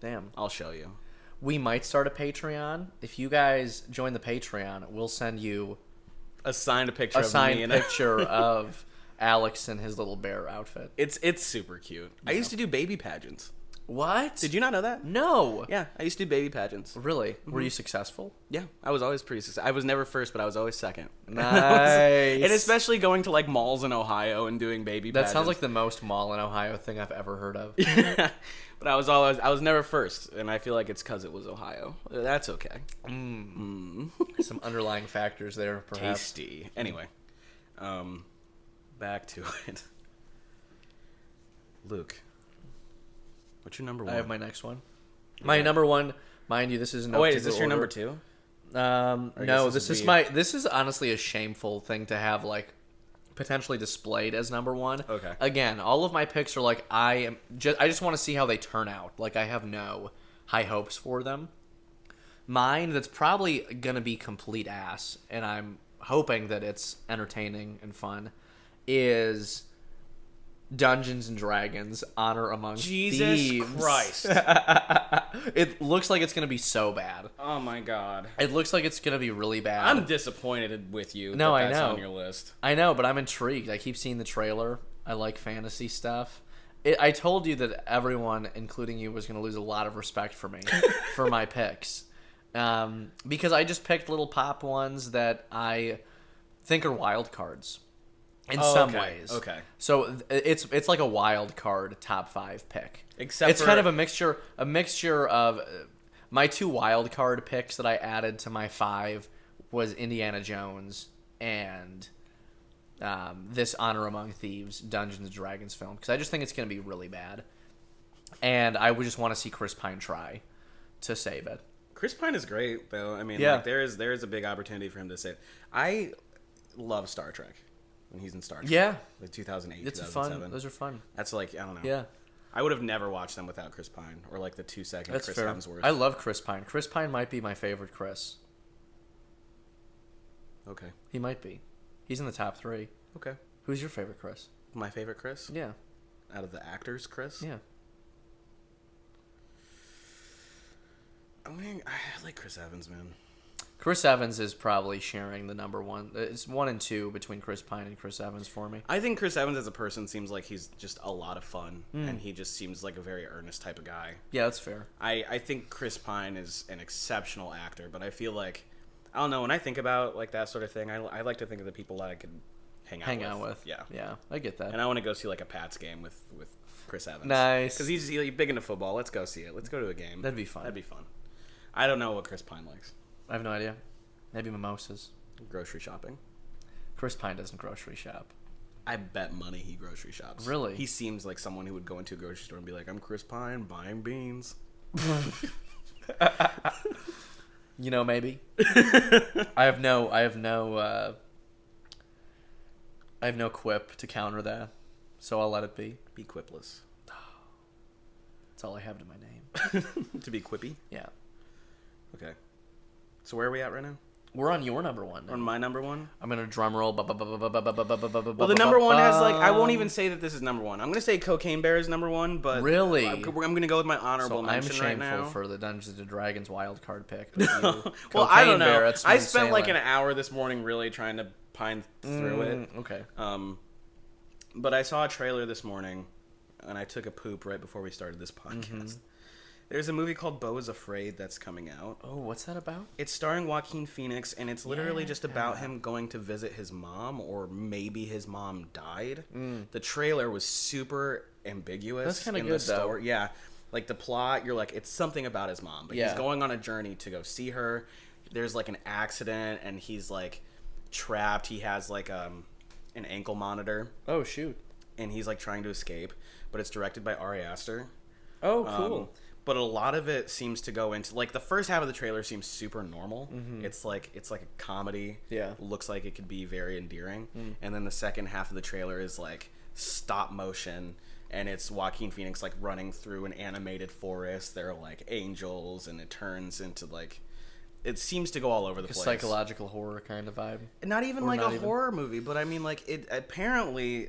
Damn.
I'll show you.
We might start a Patreon. If you guys join the Patreon, we'll send you
A signed picture
a
of me
signed
in
picture of Alex in his little bear outfit.
It's super cute. I used to do baby pageants.
What?
Did you not know that?
No.
Yeah, I used to do baby pageants.
Really? Were you successful?
Yeah, I was always pretty successful. I was never first, but I was always second.
Nice.
And especially going to like malls in Ohio and doing baby
That
pageants.
sounds like the most mall in Ohio thing I've ever heard of.
But I was never first, and I feel like it's because it was Ohio. That's okay.
Some underlying factors there, perhaps.
Tasty. Anyway, back to it. Luke, what's your number one?
I have my next one. My number one, mind you, this is no.
Oh wait, is this your number two?
No,
guess
this
this
is
would be-
this is honestly a shameful thing to have like potentially displayed as number one.
Okay.
Again, all of my picks are like I just want to see how they turn out. Like I have no high hopes for them. Mine that's probably gonna be complete ass, and I'm hoping that it's entertaining and fun, is Dungeons and Dragons: Honor Among Thieves.
Christ!
It looks like it's gonna be so bad.
Oh my God!
It looks like it's gonna be really bad.
I'm disappointed with you.
No,
that
I
that's
know.
on your list.
I know, but I'm intrigued. I keep seeing the trailer. I like fantasy stuff. I told you that everyone, including you, was going to lose a lot of respect for me for my picks. Because I just picked little pop ones that I think are wild cards in some ways.
Okay.
So it's like a wild card top 5 pick.
Except
it's
for-
kind of a mixture of my 2 wild card picks that I added to my 5 was Indiana Jones and this Honor Among Thieves Dungeons & Dragons film, because I just think it's going to be really bad. And I would just want to see Chris Pine try to save it.
Chris Pine is great, though. I mean,
Yeah.
like, there is a big opportunity for him to save. I love Star Trek when he's in Star Trek.
Yeah.
Like 2008,
It's
2007.
fun. Those are fun.
That's like, I don't know.
Yeah.
I would have never watched them without Chris Pine or like the 2-second
That's
Chris
fair.
Hemsworth.
I love Chris Pine. Chris Pine might be my favorite Chris.
Okay.
He might be. He's in the top 3.
Okay.
Who's your favorite Chris?
My favorite Chris?
Yeah.
Out of the actors, Chris?
Yeah.
I mean, I like Chris Evans, man.
Chris Evans is probably sharing the number 1. It's 1 and 2 between Chris Pine and Chris Evans for me.
I think Chris Evans as a person seems like he's just a lot of fun, and he just seems like a very earnest type of guy.
Yeah, that's fair.
I think Chris Pine is an exceptional actor, but I feel like, I don't know, when I think about like that sort of thing, I like to think of the people that I could hang out with.
Yeah. Yeah, I get that.
And I want to go see like a Pats game with Chris Evans.
Nice.
Because he's big into football. Let's go see it. Let's go to a game.
That'd be fun.
That'd be fun. I don't know what Chris Pine likes.
I have no idea. Maybe mimosas.
Grocery shopping.
Chris Pine doesn't grocery shop.
I bet money he grocery shops.
Really?
He seems like someone who would go into a grocery store and be like, I'm Chris Pine buying beans.
You know, maybe. I have no quip to counter that, so I'll let it be.
Be quipless.
That's all I have to my name.
To be quippy?
Yeah.
Okay. So where are we at right now?
We're on your number 1
On
now.
my number 1?
I'm gonna drum roll.
Well, the number 1 has like, I won't even say that this is number 1. I'm gonna say Cocaine Bear is number 1, but
Really?
I'm gonna go with my honorable
So I'm
mention right
shameful
now.
for the Dungeons and Dragons wild card pick.
Well,
Cocaine
I don't know.
Bear, that's
I
smooth
spent like an
sailing.
hour this morning really trying to pine through it.
Okay.
But I saw a trailer this morning, and I took a poop right before we started this podcast. There's a movie called Beau is Afraid that's coming out.
Oh, what's that about?
It's starring Joaquin Phoenix, and it's literally just about
Yeah.
him going to visit his mom, or maybe his mom died. The trailer was super ambiguous.
That's kinda
in
good,
the
though.
story. Yeah, like the plot, you're like, it's something about his mom, but he's
Yeah.
going on a journey to go see her. There's like an accident, and he's like trapped. He has like an ankle monitor,
Oh, shoot.
and he's like trying to escape. But it's directed by Ari Aster.
Oh, cool.
But a lot of it seems to go into like the first half of the trailer seems super normal. It's like a comedy.
Yeah.
Looks like it could be very endearing. And then the second half of the trailer is like stop motion, and it's Joaquin Phoenix like running through an animated forest. There are like angels, and it turns into like, it seems to go all over the
A
place.
psychological horror kind of vibe.
Not even
Or
like
not
a
even.
horror movie, but I mean like it apparently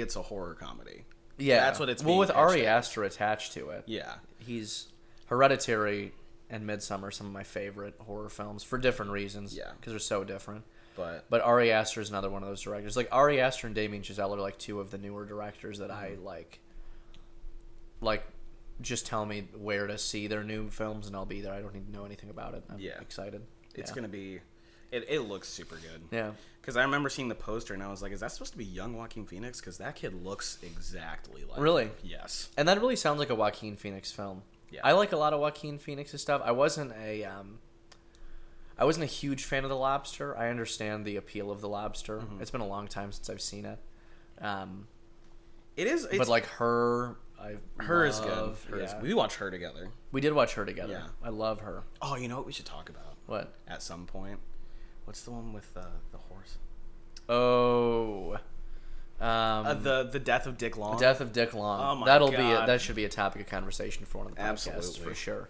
it's a horror comedy.
Yeah,
That's what it's
well
being
with
pitched
Ari
as.
Aster attached to it.
Yeah.
He's Hereditary and Midsommar are some of my favorite horror films for different reasons.
Yeah.
because they're so different.
But
But Ari Aster is another one of those directors. Like Ari Aster and Damien Chazelle are like 2 of the newer directors that I like. Like, just tell me where to see their new films and I'll be there. I don't need to know anything about it. I'm
Yeah.
excited.
it's
Yeah.
gonna be, it looks super good.
Yeah.
Because I remember seeing the poster and I was like, is that supposed to be young Joaquin Phoenix? Because that kid looks exactly like
Really?
him. Yes.
And that really sounds like a Joaquin Phoenix film.
Yeah.
I like a lot of Joaquin Phoenix's stuff. I wasn't a huge fan of The Lobster. I understand the appeal of The Lobster. It's been a long time since I've seen it.
It is. It's,
But like Her,
Her is good.
love.
Her is-
Yeah.
we watched Her together.
We did watch Her together.
Yeah.
I love Her.
Oh, you know what we should talk about
What?
at some point? What's the one with the horse?
Oh.
The death of Dick Long.
Death of Dick Long.
Oh my
That'll
God.
that should be a topic of conversation for one of the podcasts
Absolutely.
for sure.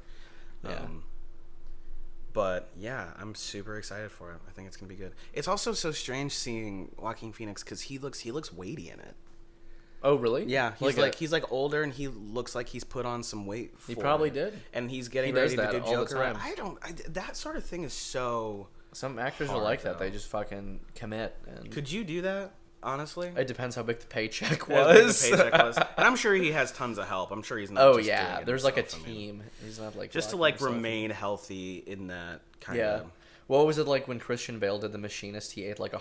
Yeah.
But yeah, I'm super excited for it. I think it's gonna be good. It's also so strange seeing Joaquin Phoenix because he looks weighty in it.
Oh really?
Yeah, he's
a-
he's older and he looks like he's put on some weight.
He
for
probably
it.
did.
And he's getting
He does
ready to
that
do
all the
Joker.
time.
That sort of thing is so.
Some actors are
hard,
like that.
though.
They just fucking commit. And
Could you do that? honestly.
It depends how big the paycheck
As big
was.
the paycheck was. And I'm sure he has tons of help. I'm sure he's not
Oh
just
yeah,
doing it
there's like a
himself. I mean,
team. He's not like
just to
blocking
like
himself.
remain healthy in that kind
Yeah.
of.
What was it like when Christian Bale did The Machinist? He ate like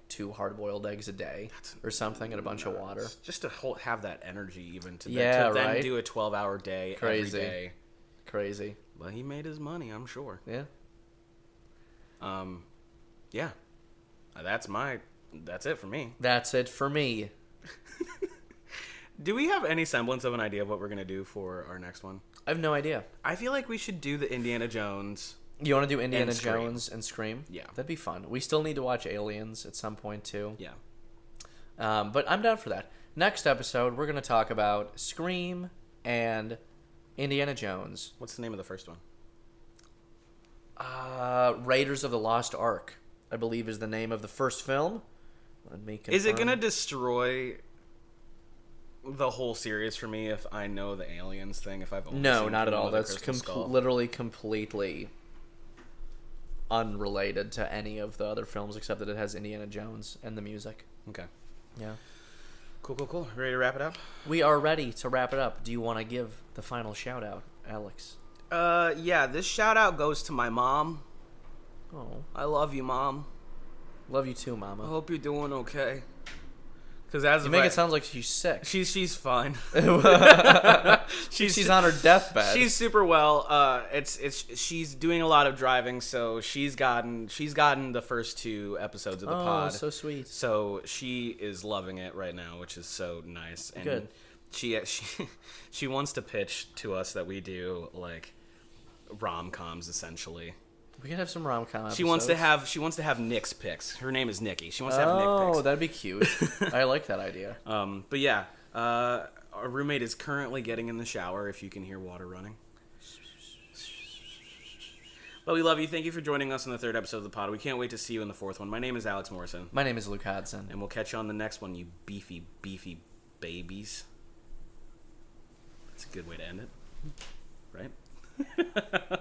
2 hard-boiled eggs a day or something and a bunch of water.
Just to have that energy even to,
Yeah,
to then
right?
do a 12-hour day
Crazy.
every day.
Crazy.
But he made his money, I'm sure.
Yeah.
Yeah. That's it for me.
That's it for me.
Do we have any semblance of an idea of what we're going to do for our next one?
I have no idea.
I feel like we should do the Indiana Jones.
You want to do Indiana
And Scream.
Jones and Scream?
Yeah.
That'd be fun. We still need to watch Aliens at some point too.
Yeah.
But I'm down for that. Next episode, we're going to talk about Scream and Indiana Jones.
What's the name of the first one?
Raiders of the Lost Ark, I believe, is the name of the first film. Let me confirm.
Is it going to destroy the whole series for me if I know the aliens thing? If I've only
No,
seen
not at
Kingdom
all.
of the
That's
Crystal Skull?
literally completely unrelated to any of the other films except that it has Indiana Jones and the music.
Okay.
Yeah.
Cool. Ready to wrap it up?
We are ready to wrap it up. Do you want to give the final shout out, Alex?
Yeah, this shout out goes to my mom.
Oh,
I love you, Mom.
love you too,
I
Mama.
hope you're doing okay. Because as
You
of
make
right-
it sound like she's sick.
she's fine.
She's on her deathbed.
She's super well. She's doing a lot of driving, so she's gotten the first 2 episodes of the pod.
so sweet.
So she is loving it right now, which is so nice. And
Good.
She wants to pitch to us that we do like rom-coms essentially.
We could have some rom-com
She wants to have Nick's picks. Her name is Nikki. She wants to have Nick
Oh,
picks.
that'd be cute. I like that idea.
But yeah, our roommate is currently getting in the shower. If you can hear water running. But we love you. Thank you for joining us on the 3rd episode of the pod. We can't wait to see you in the 4th one. My name is Alex Morrison,
My name is Luke Hodson.
and we'll catch you on the next one. You beefy babies. That's a good way to end it, right?